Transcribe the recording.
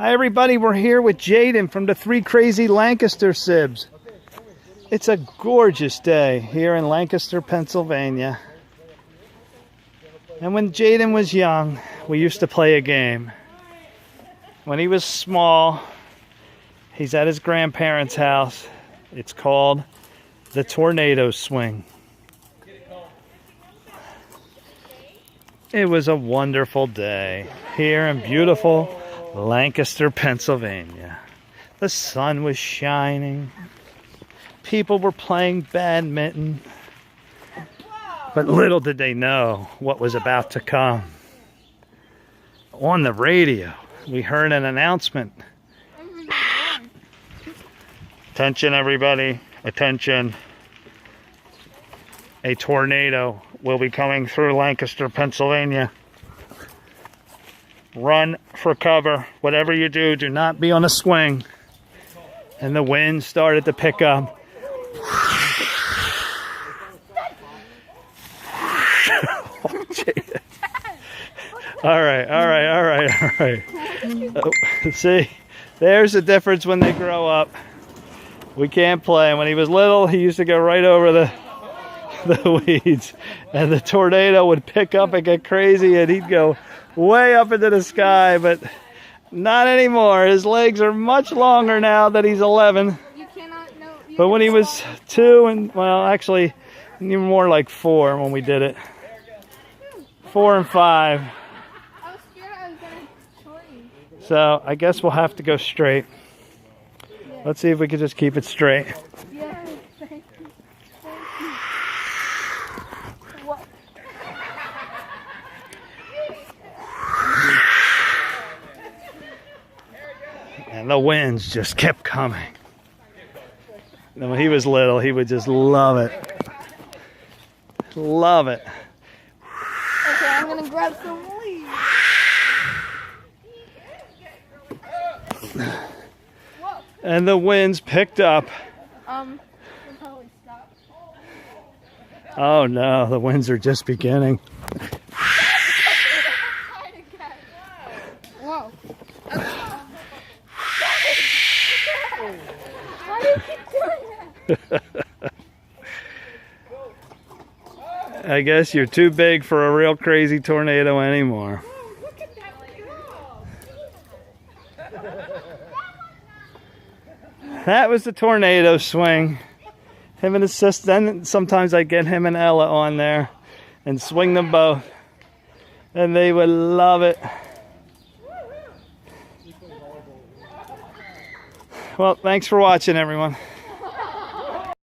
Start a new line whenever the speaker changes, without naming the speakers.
Hi everybody, we're here with Jaden from the Three Crazy Lancaster Sibs. It's a gorgeous day here in Lancaster, Pennsylvania. And when Jaden was young, we used to play a game. When he was small, he's at his grandparents' house. It's called the tornado swing. It was a wonderful day here in beautiful Lancaster, Pennsylvania. The sun was shining. People were playing badminton. But little did they know what was about to come. On the radio, we heard an announcement. Attention, everybody. Attention. A tornado will be coming through Lancaster, Pennsylvania. Run for cover. Whatever you do, do not be on a swing. And the wind started to pick up. All right. Oh, see, there's the difference when they grow up. We can't play. When he was little, he used to go right over the weeds, and the tornado would pick up and get crazy, and he'd go way up into the sky, but not anymore. His legs are much longer now that he's 11. But when he was 2, and well, actually, even more like 4 when we did it. 4 and 5.
I was scared I was going to shorten.
So I guess we'll have to go straight.
Yeah.
Let's see if we can just keep it straight.
Yeah, thank you. What?
And the winds just kept coming. And when he was little, he would just love it. Love it.
Okay, I'm going to grab some leaves.
And the winds picked up.
We'll probably stop.
Oh no, the winds are just beginning.
Whoa. Why do you keep doing that?
I guess you're too big for a real crazy tornado anymore.
Look at that go.
That was the tornado swing. Him and his sister, then sometimes I get him and Ella on there and swing them both. And they would love it. Well, thanks for watching, everyone.